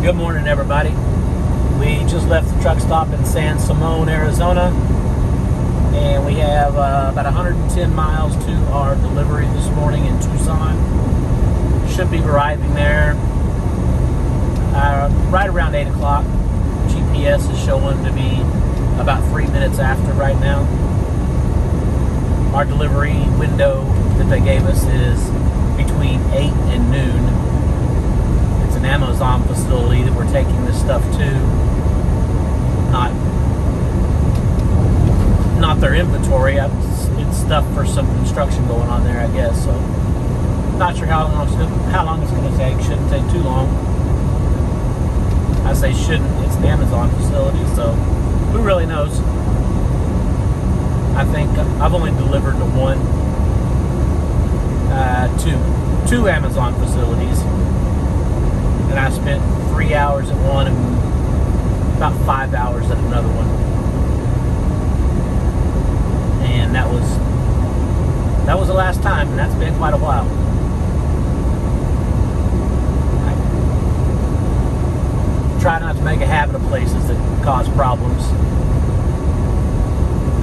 Good morning, everybody. We just left the truck stop in Tucson, Arizona, and we have about 110 miles to our delivery this morning in Tucson. Should be arriving there right around 8 o'clock. GPS is showing to be about 3 minutes after right now. Our delivery window that they gave us is between 8 and noon. It's an Amazon facility that we're taking this stuff to. Not their inventory. It's stuff for some construction going on there, I guess. So, not sure how long it's going to take. Shouldn't take too long. I say shouldn't. It's an Amazon facility, so who really knows? I think I've only delivered to two Amazon facilities, and I spent 3 hours at one and about 5 hours at another one, and that was the last time, and that's been quite a while. I try not to make a habit of places that cause problems.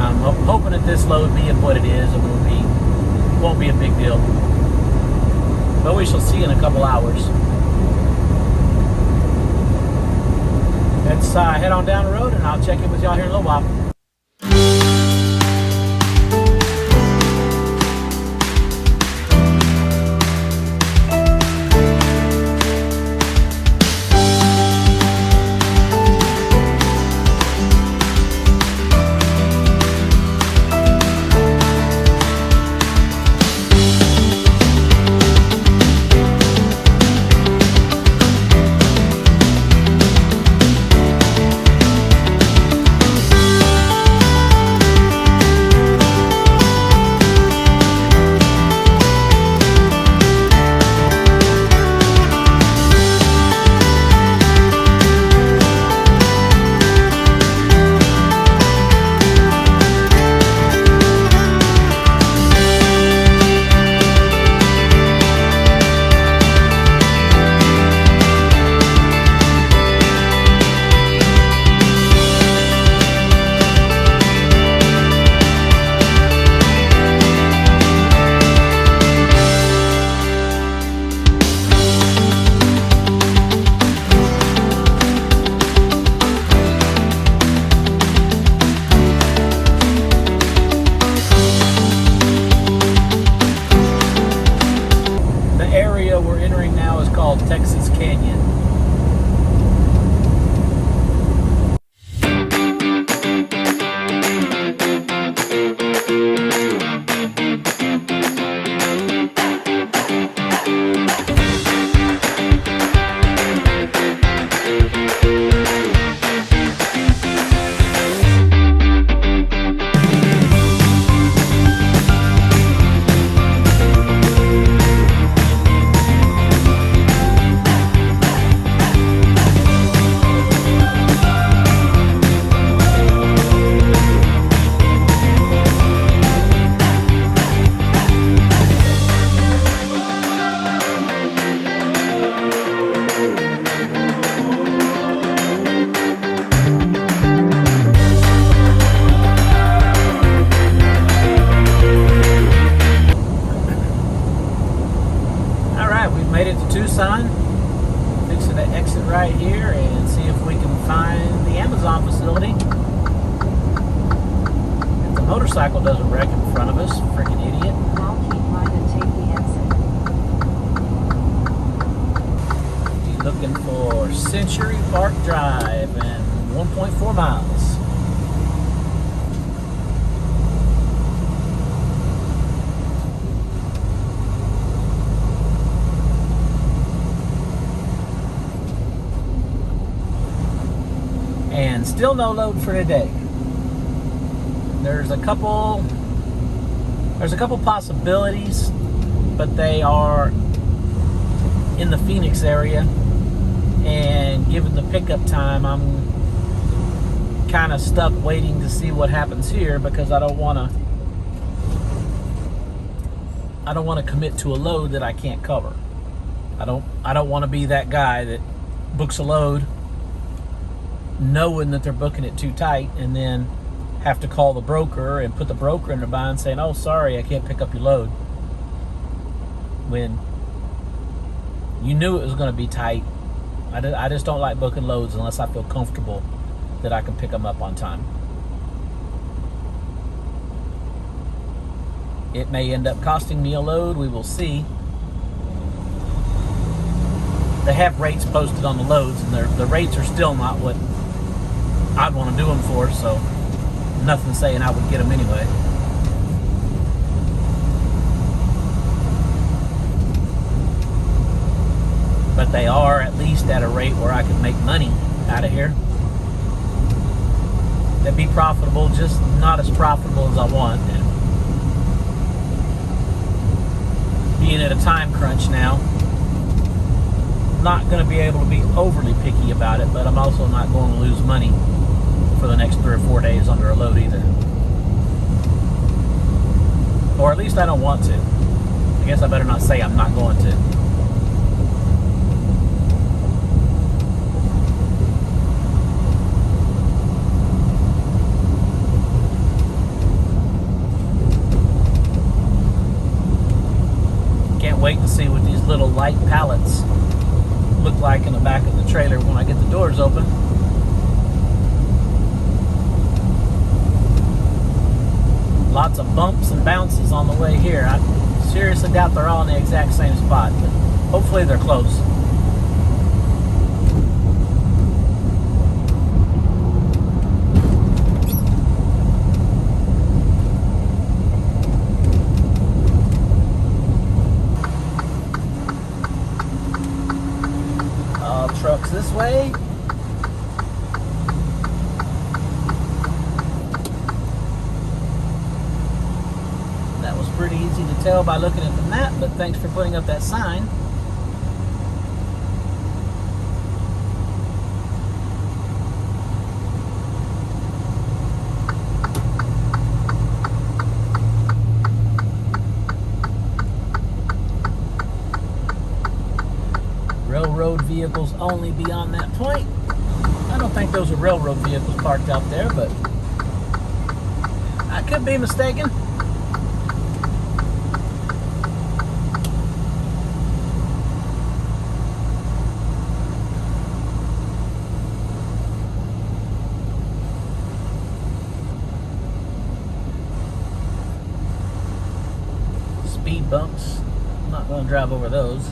I'm hoping that this load being what it is, it won't be a big deal. But we shall see in a couple hours. Let's head on down the road, and I'll check in with y'all here in a little while. We're entering now is called Texas Canyon. Made it to Tucson. Fixing to exit right here and see if we can find the Amazon facility. If the motorcycle doesn't wreck in front of us, freaking idiot. Now keep right and take the exit. Be looking for Century Park Drive and 1.4 miles. And still no load for today. There's a couple possibilities, but they are in the Phoenix area, and given the pickup time, I'm kind of stuck waiting to see what happens here, because I don't want to commit to a load that I can't cover. I don't want to be that guy that books a load knowing that they're booking it too tight, and then have to call the broker and put the broker in the bind saying, oh, sorry, I can't pick up your load, when you knew it was going to be tight. I just don't like booking loads unless I feel comfortable that I can pick them up on time. It may end up costing me a load. We will see. They have rates posted on the loads, and the rates are still not what I'd want to do them for, so nothing saying I would get them anyway. But they are at least at a rate where I can make money out of here. That'd be profitable, just not as profitable as I want. And being at a time crunch now, not going to be able to be overly picky about it, but I'm also not going to lose money for the next 3 or 4 days under a load either. Or at least I don't want to. I guess I better not say I'm not going to. Can't wait to see what these little light pallets look like in the back of the trailer when I get the doors open. Lots of bumps and bounces on the way here. I seriously doubt they're all in the exact same spot, but hopefully they're close. Trucks this way. That was pretty easy to tell by looking at the map, but thanks for putting up that sign. Railroad vehicles only beyond that point. I don't think those are railroad vehicles parked out there, but I could be mistaken. Speed bumps. I'm not going to drive over those.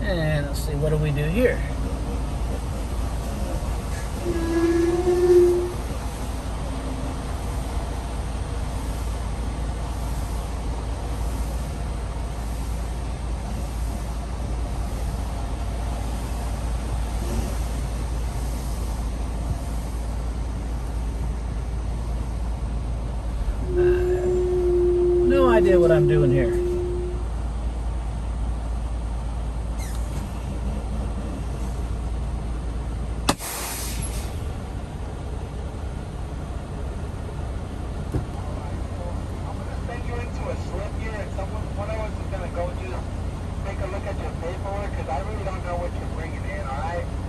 And let's see, what do we do here? No idea what I'm doing here.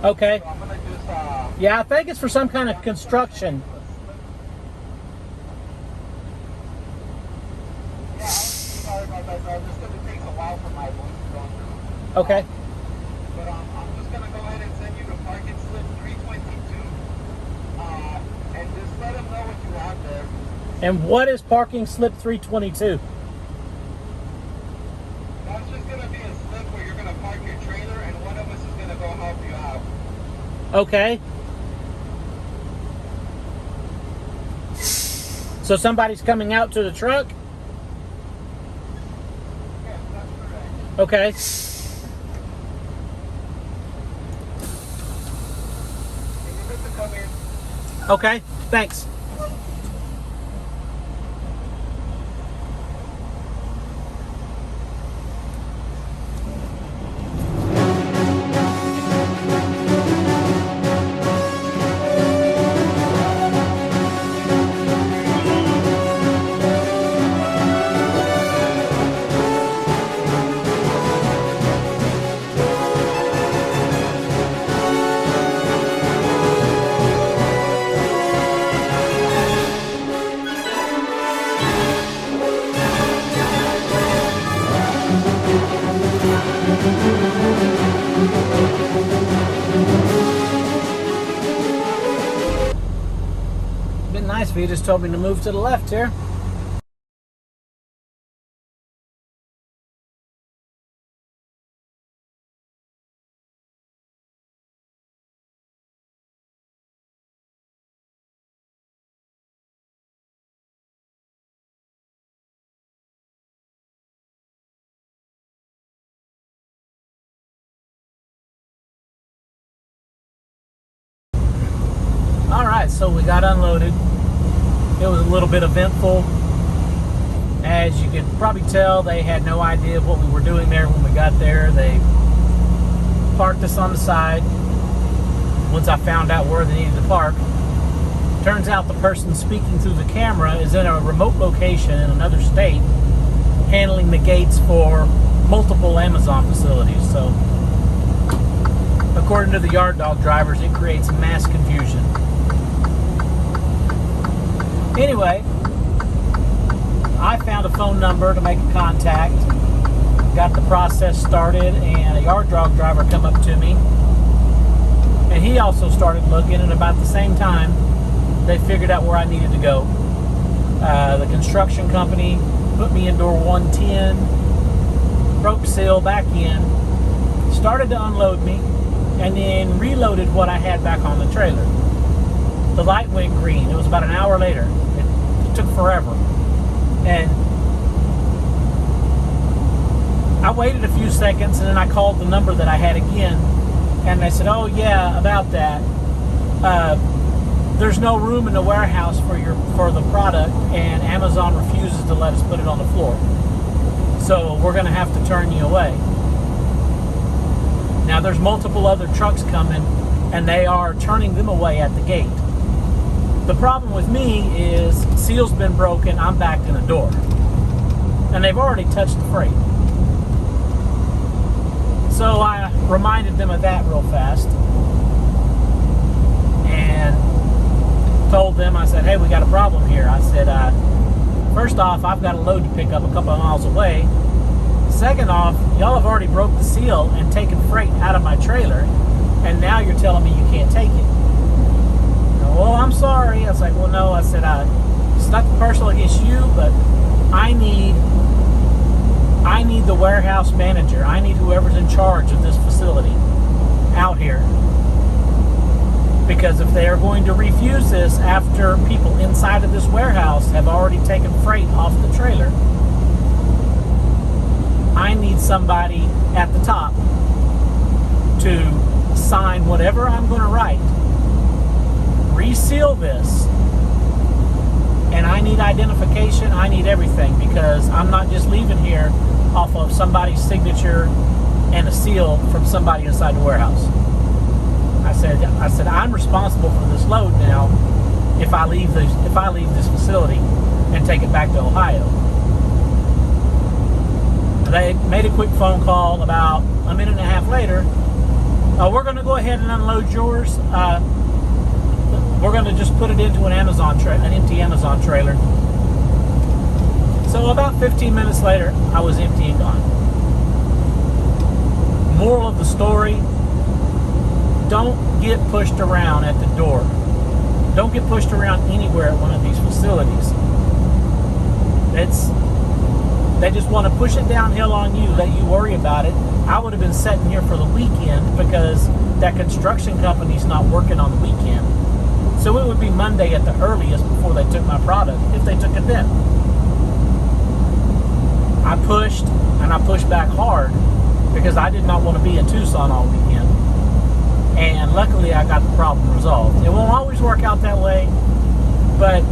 Okay. So I'm gonna just, yeah, I think it's for some kind of construction. Yeah, sorry about that. It's gonna take a while for my voice to go through. Okay. But I'm just gonna go ahead and send you the parking slip 322. And just let them know what you want there. And what is parking slip 322? That's just gonna be a slip where you're gonna park your trailer, and one of us is gonna go help you out. Okay. So somebody's coming out to the truck? Yes, that's correct. Okay. And you're good to come in. Okay, thanks. ESV just told me to move to the left here. Alright, so we got unloaded. It was a little bit eventful. As you could probably tell, they had no idea what we were doing there when we got there. They parked us on the side. Once I found out where they needed to park, turns out the person speaking through the camera is in a remote location in another state, handling the gates for multiple Amazon facilities. So, according to the yard dog drivers, it creates mass confusion. Anyway, I found a phone number to make a contact, got the process started, and a yard dog driver come up to me, and he also started looking, and about the same time, they figured out where I needed to go. The construction company put me in door 110, broke seal back in, started to unload me, and then reloaded what I had back on the trailer. The light went green. It was about an hour later. It took forever. And I waited a few seconds, and then I called the number that I had again, and they said, oh yeah, about that. There's no room in the warehouse for the product, and Amazon refuses to let us put it on the floor. So we're going to have to turn you away. Now there's multiple other trucks coming, and they are turning them away at the gate. The problem with me is seal's been broken, I'm backed in a door. And they've already touched the freight. So I reminded them of that real fast. And told them, I said, hey, we got a problem here. I said, first off, I've got a load to pick up a couple of miles away. Second off, y'all have already broke the seal and taken freight out of my trailer, and now you're telling me you can't take it. Well, I'm sorry. I was like, well, no. I said, it's nothing personal against you, but I need the warehouse manager. I need whoever's in charge of this facility out here. Because if they are going to refuse this after people inside of this warehouse have already taken freight off the trailer, I need somebody at the top to sign whatever I'm going to write, reseal this, and I need identification. I need everything, because I'm not just leaving here off of somebody's signature and a seal from somebody inside the warehouse. I said I'm responsible for this load now if I leave this facility and take it back to Ohio. They made a quick phone call about a minute and a half later. We're going to go ahead and unload yours. We're going to just put it into an empty Amazon trailer. So about 15 minutes later, I was empty and gone. Moral of the story, don't get pushed around at the door. Don't get pushed around anywhere at one of these facilities. They just want to push it downhill on you, let you worry about it. I would have been sitting here for the weekend because that construction company's not working on the weekend. So it would be Monday at the earliest before they took my product, if they took it then. I pushed, and I pushed back hard because I did not want to be in Tucson all weekend. And luckily I got the problem resolved. It won't always work out that way, but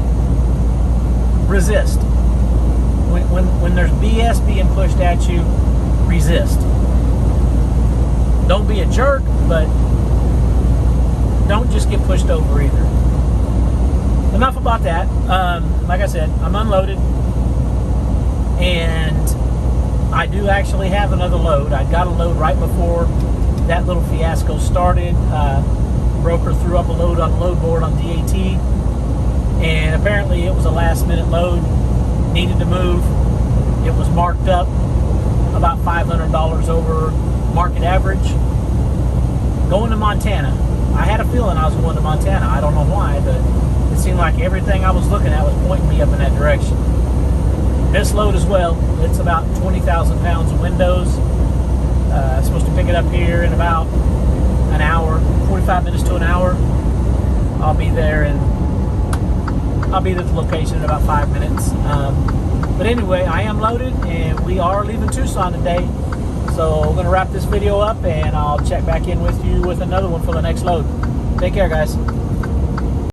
resist. When there's BS being pushed at you, resist. Don't be a jerk, but don't just get pushed over either. Enough about that. Like I said, I'm unloaded, and I do actually have another load. I got a load right before that little fiasco started. Broker threw up a load on the load board on DAT, and apparently it was a last minute load, needed to move. It was marked up about $500 over market average. Going to Montana. I had a feeling I was going to Montana. I don't know why, but it seemed like everything I was looking at was pointing me up in that direction. This load as well, it's about 20,000 pounds of windows. It's supposed to pick it up here in about an hour, 45 minutes to an hour. I'll be there at the location in about 5 minutes. But anyway, I am loaded and we are leaving Tucson today. So we're going to wrap this video up and I'll check back in with you with another one for the next load. Take care, guys.